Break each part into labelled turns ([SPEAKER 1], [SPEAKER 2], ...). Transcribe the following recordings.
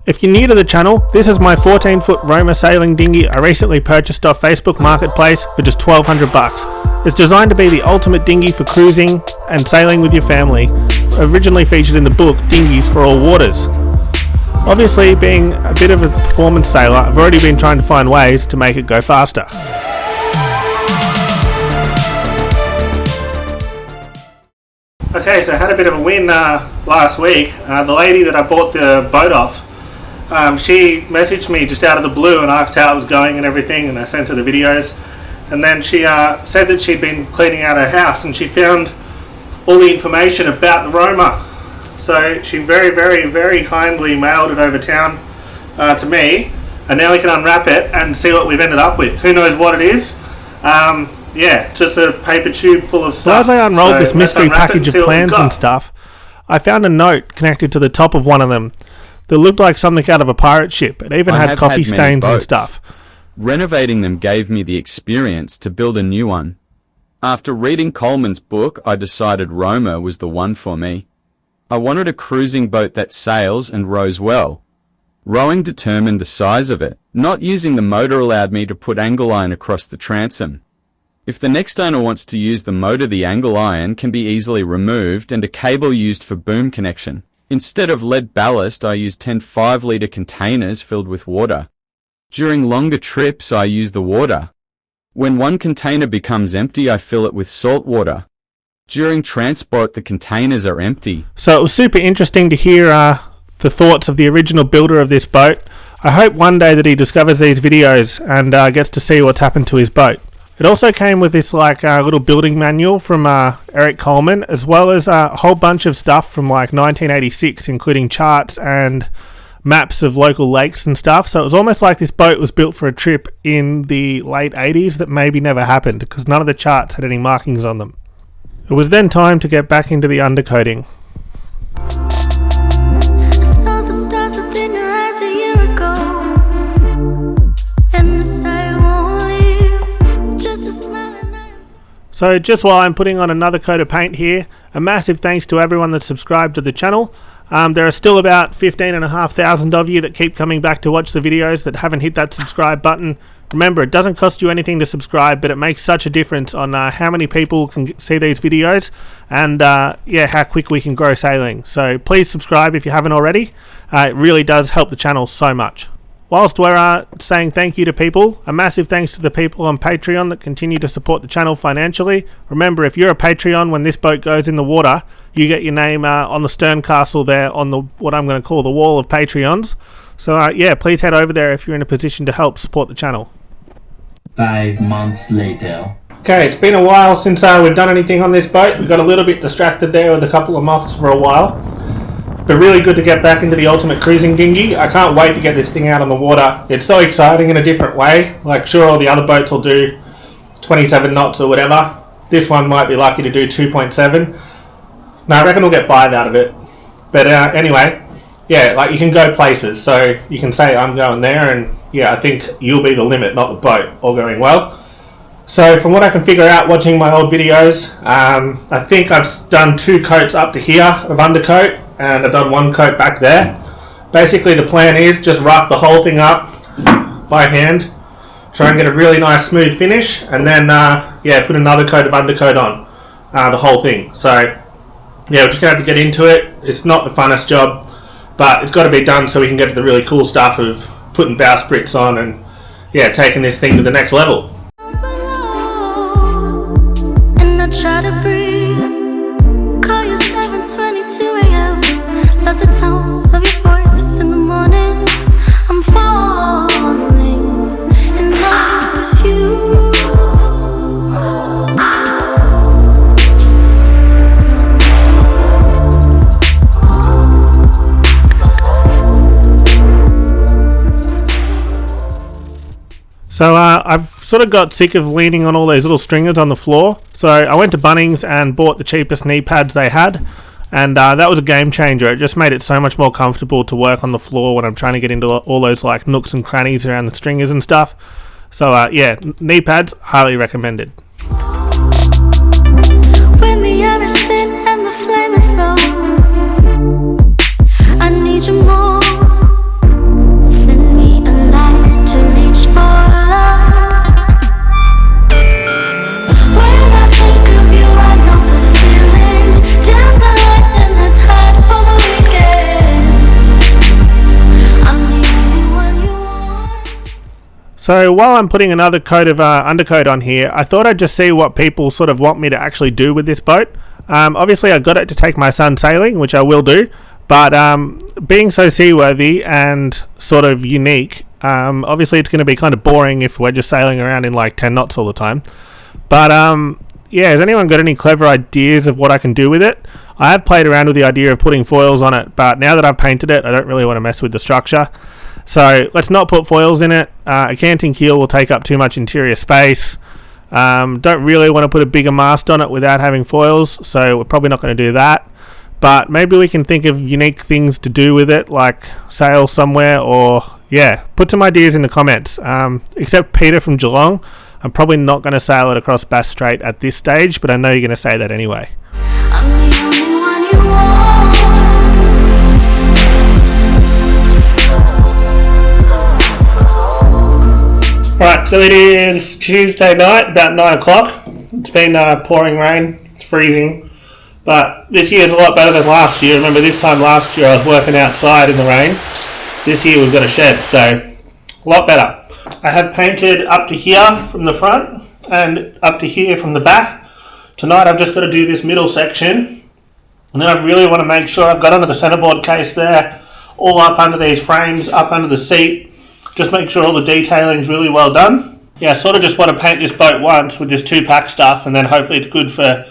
[SPEAKER 1] If you're new to the channel, this is my 14-foot Roma sailing dinghy I recently purchased off Facebook Marketplace for just $1,200. It's designed to be the ultimate dinghy for cruising and sailing with your family, originally featured in the book Dinghies for All Waters. Obviously, being a bit of a performance sailor, I've already been trying to find ways to make it go faster. Okay, so I had a bit of a win last week. The lady that I bought the boat off, she messaged me just out of the blue and asked how it was going and everything, and I sent her the videos. And then she said that she'd been cleaning out her house and she found all the information about the Roma. So she very kindly mailed it over town to me, and now we can unwrap it and see what we've ended up with. Who knows what it is? Yeah, just a paper tube full of stuff. So as I unrolled this mystery package of plans and stuff, I found a note connected to the top of one of them that looked like something out of a pirate ship. It even had coffee stains and stuff.
[SPEAKER 2] Renovating them gave me the experience to build a new one. After reading Coleman's book, I decided Roma was the one for me. I wanted a cruising boat that sails and rows well. Rowing determined the size of it. Not using the motor allowed me to put angle iron across the transom. If the next owner wants to use the motor, the angle iron can be easily removed and a cable used for boom connection. Instead of lead ballast, I use 10 5-litre containers filled with water. During longer trips, I use the water. When one container becomes empty, I fill it with salt water. During transport, the containers are empty.
[SPEAKER 1] So it was super interesting to hear the thoughts of the original builder of this boat. I hope one day that he discovers these videos and gets to see what's happened to his boat. It also came with this little building manual from Eric Coleman, as well as a whole bunch of stuff from 1986, including charts and maps of local lakes and stuff. So it was almost like this boat was built for a trip in the late 80s that maybe never happened, because none of the charts had any markings on them. It was then time to get back into the undercoating. So just while I'm putting on another coat of paint here, a massive thanks to everyone that's subscribed to the channel. There are still about 15,500 of you that keep coming back to watch the videos that haven't hit that subscribe button. Remember, it doesn't cost you anything to subscribe, but it makes such a difference on how many people can see these videos and how quick we can grow sailing. So please subscribe if you haven't already. It really does help the channel so much. Whilst we're saying thank you to people, a massive thanks to the people on Patreon that continue to support the channel financially. Remember, if you're a Patreon, when this boat goes in the water, you get your name on the stern castle there on the what I'm going to call the wall of Patreons. So please head over there if you're in a position to help support the channel.
[SPEAKER 3] 5 months later.
[SPEAKER 1] Okay, it's been a while since we've done anything on this boat. We got a little bit distracted there with a couple of moths for a while. But really good to get back into the ultimate cruising dinghy. I can't wait to get this thing out on the water. It's so exciting in a different way. Like, sure, all the other boats will do 27 knots or whatever. This one might be lucky to do 2.7. No, I reckon we'll get 5 out of it. But anyway, you can go places. So you can say, I'm going there, and I think you'll be the limit, not the boat, all going well. So from what I can figure out watching my old videos, I think I've done 2 coats up to here of undercoat, and I've done 1 coat back there. Basically the plan is just rough the whole thing up by hand, try and get a really nice smooth finish, and then put another coat of undercoat on the whole thing. So we're just going to have to get into it. It's not the funnest job, but it's got to be done so we can get to the really cool stuff of putting bowsprits on and taking this thing to the next level.
[SPEAKER 4] And I try to breathe. Call you 7:22 a.m. Love the tone of your voice in the morning. I'm falling in love with you.
[SPEAKER 1] So I've sort of got sick of leaning on all those little stringers on the floor. So I went to Bunnings and bought the cheapest knee pads they had. And that was a game changer. It just made it so much more comfortable to work on the floor when I'm trying to get into all those nooks and crannies around the stringers and stuff. So knee pads, highly recommended.
[SPEAKER 4] When the air is thin and the flame is low, I need you more.
[SPEAKER 1] So while I'm putting another coat of undercoat on here, I thought I'd just see what people sort of want me to actually do with this boat. Obviously I got it to take my son sailing, which I will do, but being so seaworthy and sort of unique, obviously it's going to be kind of boring if we're just sailing around in like 10 knots all the time. But yeah, has anyone got any clever ideas of what I can do with it? I have played around with the idea of putting foils on it, but now that I've painted it, I don't really want to mess with the structure. So let's not put foils in it. A canting keel will take up too much interior space. Don't really want to put a bigger mast on it without having foils, so we're probably not going to do that. But maybe we can think of unique things to do with it, like sail somewhere, or yeah, put some ideas in the comments. Except Peter from Geelong, I'm probably not going to sail it across Bass Strait at this stage, but I know you're going to say that anyway.
[SPEAKER 4] I'm the only one you want.
[SPEAKER 1] Right, so it is Tuesday night, about 9 o'clock. It's been pouring rain, it's freezing. But this year's a lot better than last year. Remember, this time last year I was working outside in the rain. This year we've got a shed, so a lot better. I have painted up to here from the front and up to here from the back. Tonight I've just got to do this middle section. And then I really want to make sure I've got under the centerboard case there, all up under these frames, up under the seat. Just make sure all the detailing's really well done. Yeah, I sort of just want to paint this boat once with this 2-pack stuff, and then hopefully it's good for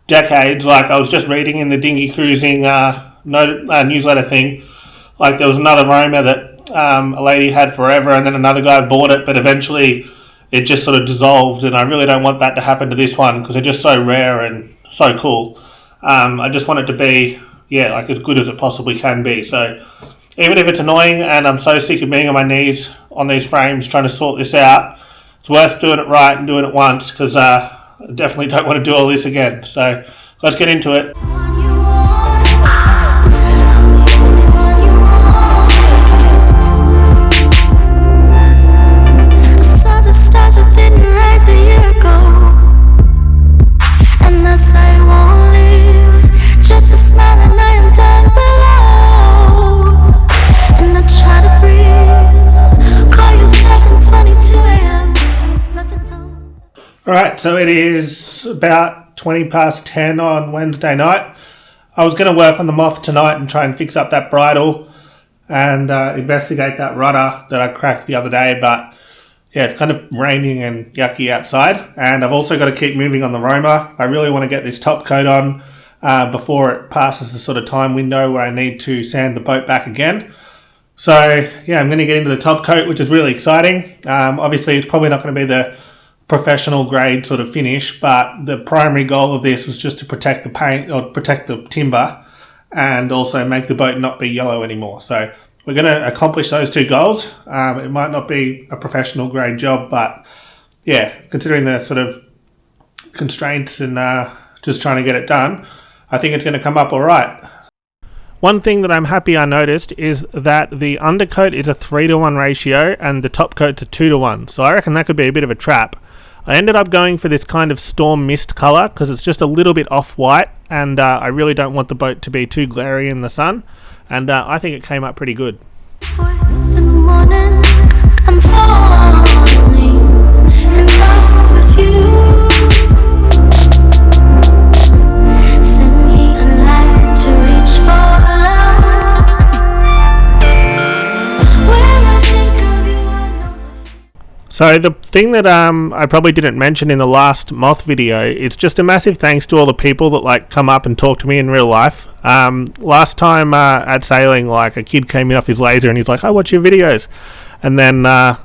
[SPEAKER 1] decades. Like I was just reading in the Dinghy Cruising newsletter thing, like there was another Roma that a lady had forever, and then another guy bought it, but eventually it just sort of dissolved, and I really don't want that to happen to this one because they're just so rare and so cool. I just want it to be, yeah, like as good as it possibly can be. So even if it's annoying and I'm so sick of being on my knees on these frames trying to sort this out, it's worth doing it right and doing it once, because I definitely don't want to do all this again. So let's get into it. Alright, so it is about 20 past 10 on Wednesday night. I was going to work on the moth tonight and try and fix up that bridle and investigate that rudder that I cracked the other day, but yeah, it's kind of raining and yucky outside, and I've also got to keep moving on the Roma. I really want to get this top coat on before it passes the sort of time window where I need to sand the boat back again. So yeah, I'm going to get into the top coat, which is really exciting. Obviously, it's probably not going to be the professional grade sort of finish, but the primary goal of this was just to protect the paint or protect the timber and also make the boat not be yellow anymore. So we're going to accomplish those two goals. It might not be a professional grade job, but yeah, considering the sort of constraints and just trying to get it done, I think it's going to come up all right. One thing that I'm happy I noticed is that the undercoat is a 3-to-1 ratio and the top coat's a 2-to-1. So I reckon that could be a bit of a trap. I ended up going for this kind of storm mist colour because it's just a little bit off-white, and I really don't want the boat to be too glary in the sun, and I think it came up pretty good.
[SPEAKER 4] Voice in the morning, I'm falling in love with you. Send me a light to reach for love. When I think of you, I know.
[SPEAKER 1] So the thing that I probably didn't mention in the last moth video, it's just a massive thanks to all the people that like come up and talk to me in real life. Last time at sailing, like a kid came in off his laser and he's like, "I watch your videos," and then that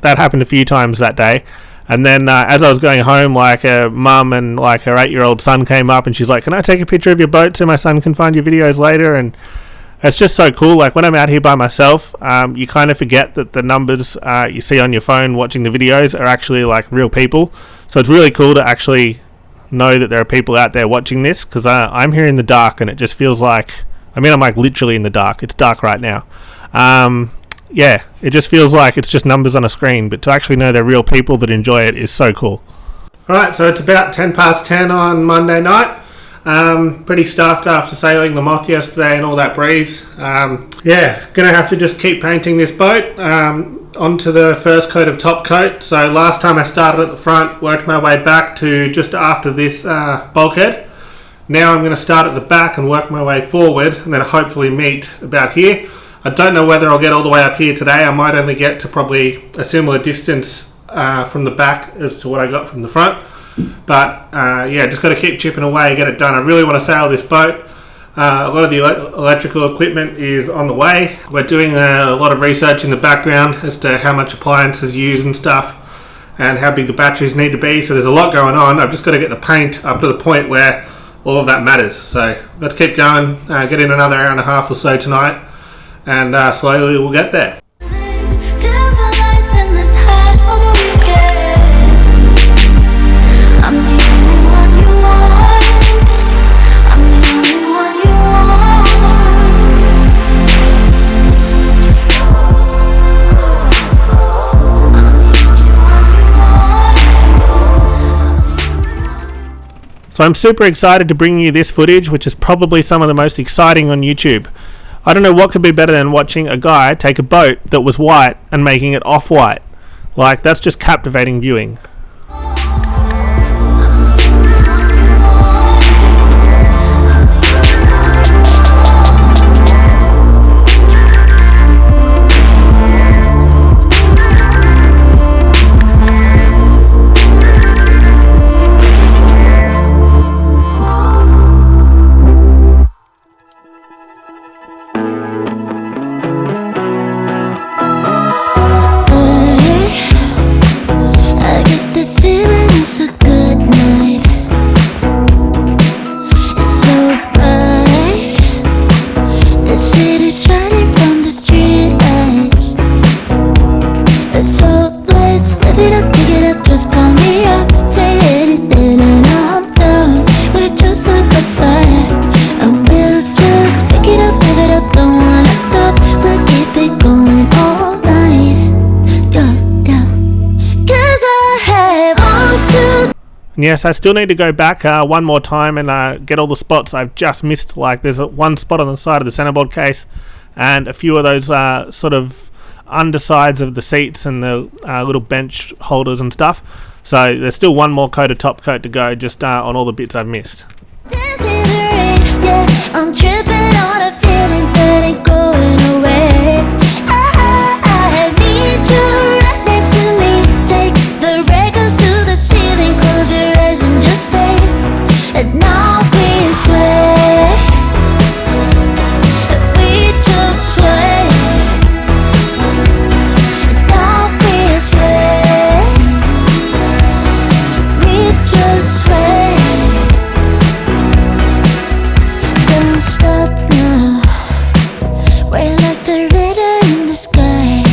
[SPEAKER 1] happened a few times that day. And then as I was going home, like a mum and like her 8-year-old son came up and she's like, "Can I take a picture of your boat so my son can find your videos later?" And it's just so cool. Like when I'm out here by myself, you kind of forget that the numbers you see on your phone watching the videos are actually like real people. So it's really cool to actually know that there are people out there watching this, because I'm here in the dark and it just feels like, I mean, I'm like literally in the dark. It's dark right now. Yeah, it just feels like it's just numbers on a screen, but to actually know they're real people that enjoy it is so cool. Alright, so it's about 10 past 10 on Monday night. Pretty stuffed after sailing the Moth yesterday and all that breeze. Gonna have to just keep painting this boat onto the first coat of top coat. So last time I started at the front, worked my way back to just after this bulkhead. Now I'm going to start at the back and work my way forward and then hopefully meet about here. I don't know whether I'll get all the way up here today. I might only get to probably a similar distance from the back as to what I got from the front. But just got to keep chipping away, get it done. I really want to sail this boat. A lot of the electrical equipment is on the way. We're doing a lot of research in the background as to how much appliances use and stuff and how big the batteries need to be. So there's a lot going on. I've just got to get the paint up to the point where all of that matters. So let's keep going, get in another hour and a half or so tonight, and slowly we'll get there. So I'm super excited to bring you this footage, which is probably some of the most exciting on YouTube. I don't know what could be better than watching a guy take a boat that was white and making it off-white. Like, that's just captivating viewing. Yes, I still need to go back one more time and get all the spots I've just missed. Like, there's one spot on the side of the centerboard case and a few of those sort of undersides of the seats and the little bench holders and stuff. So there's still one more coat of top coat to go, just on all the bits I've missed. I'm tripping on a feeling that ain't going away. I need you right next to me. Take the records to the ceiling, close your eyes and just play. And now we sway, we just sway. And now we sway, we just sway. Don't stop now, we're like the river in the sky.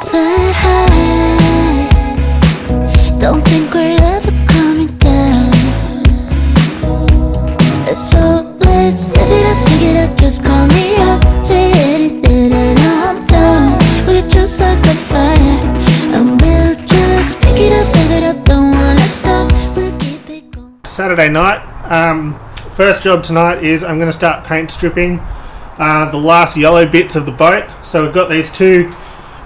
[SPEAKER 1] Fly high, don't think we're ever coming down. So let's live it up, pick it up, just call me up. Say anything and I'm down. We're just like a fire, and we'll just pick it up, live it up, don't wanna stop. We'll keep it going. Saturday night, first job tonight is I'm going to start paint stripping the last yellow bits of the boat. So we've got these two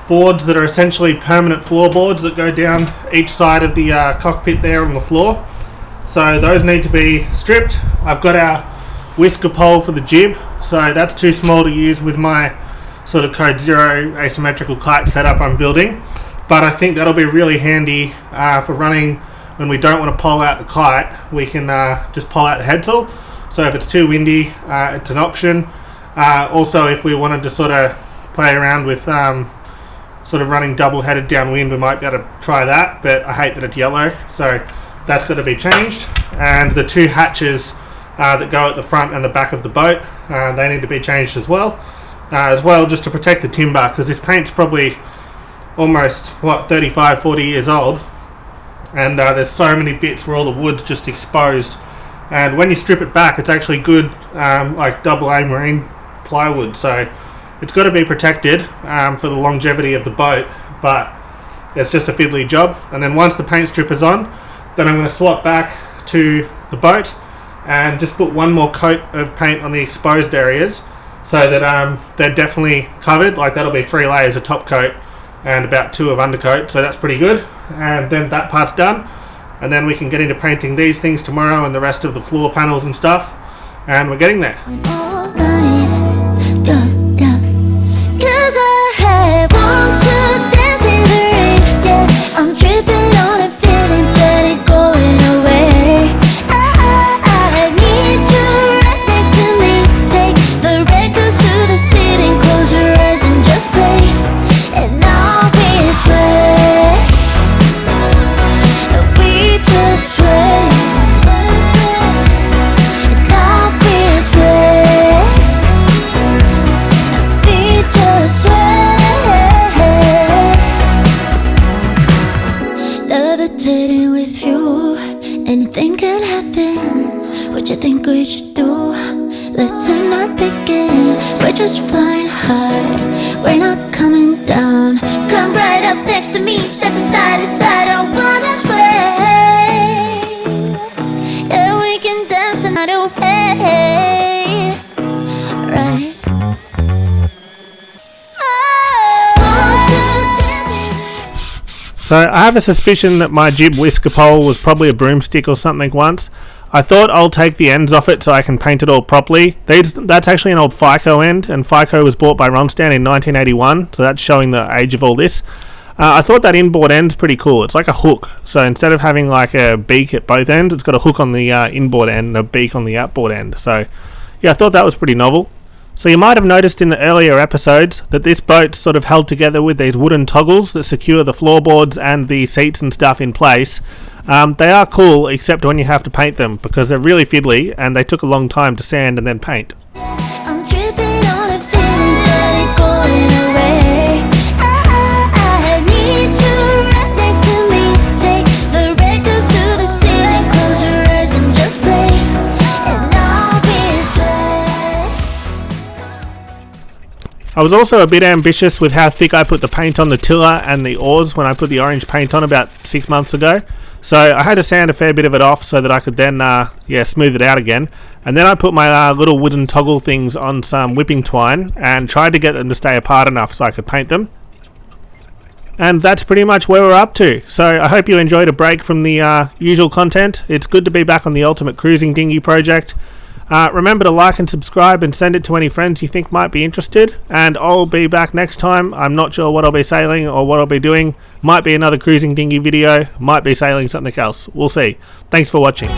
[SPEAKER 1] boards that are essentially permanent floorboards that go down each side of the cockpit there on the floor. So those need to be stripped. I've got our whisker pole for the jib, so that's too small to use with my sort of code 0 asymmetrical kite setup I'm building, but I think that'll be really handy for running when we don't want to pole out the kite. We can just pole out the headsail, so if it's too windy it's an option. Also, if we wanted to sort of play around with sort of running double headed downwind, we might be able to try that, but I hate that it's yellow, so that's got to be changed. And the two hatches that go at the front and the back of the boat, they need to be changed as well just to protect the timber, because this paint's probably almost 35-40 years old, and there's so many bits where all the wood's just exposed, and when you strip it back it's actually good like AA marine plywood, so it's got to be protected for the longevity of the boat, but it's just a fiddly job. And then once the paint strip is on, then I'm going to swap back to the boat and just put one more coat of paint on the exposed areas so that they're definitely covered. Like that'll be 3 layers of top coat and about 2 of undercoat, so that's pretty good. And then that part's done, and then we can get into painting these things tomorrow and the rest of the floor panels and stuff, and we're getting there.
[SPEAKER 4] All night, yeah. 'Cause I had want to dance in the rain, yeah. I'm tripping on a feeling that ain't going away. I need you right next to me. Take the records to the city, close your eyes and just play, and I'll be sway. We just sway. And I'll be sway. We just sway. Levitating with you, anything can happen. What you think we should do? Let's not begin. We're just flying high, we're not coming down. Come right up next to me, step side to side. I wanna sway. Yeah, we can dance the night away. Right.
[SPEAKER 1] So I have a suspicion that my jib whisker pole was probably a broomstick or something once. I thought I'll take the ends off it so I can paint it all properly. That's actually an old FICO end, and FICO was bought by Ronstadt in 1981, so that's showing the age of all this. I thought that inboard end's pretty cool. It's like a hook, so instead of having like a beak at both ends, it's got a hook on the inboard end and a beak on the outboard end. So yeah, I thought that was pretty novel. So you might have noticed in the earlier episodes that this boat's sort of held together with these wooden toggles that secure the floorboards and the seats and stuff in place. They are cool, except when you have to paint them, because they're really fiddly and they took a long time to sand and then paint.
[SPEAKER 4] I'm tripping on a feeling that ain't going away. I need you right next to me. Take the records to the ceiling, close your eyes and just play, and I'll be sway.
[SPEAKER 1] I was also a bit ambitious with how thick I put the paint on the tiller and the oars when I put the orange paint on about 6 months ago. So I had to sand a fair bit of it off so that I could then smooth it out again. And then I put my little wooden toggle things on some whipping twine and tried to get them to stay apart enough so I could paint them. And that's pretty much where we're up to. So I hope you enjoyed a break from the usual content. It's good to be back on the Ultimate Cruising Dinghy project. Remember to like and subscribe and send it to any friends you think might be interested. And I'll be back next time. I'm not sure what I'll be sailing or what I'll be doing. Might be another cruising dinghy video. Might be sailing something else. We'll see. Thanks for watching.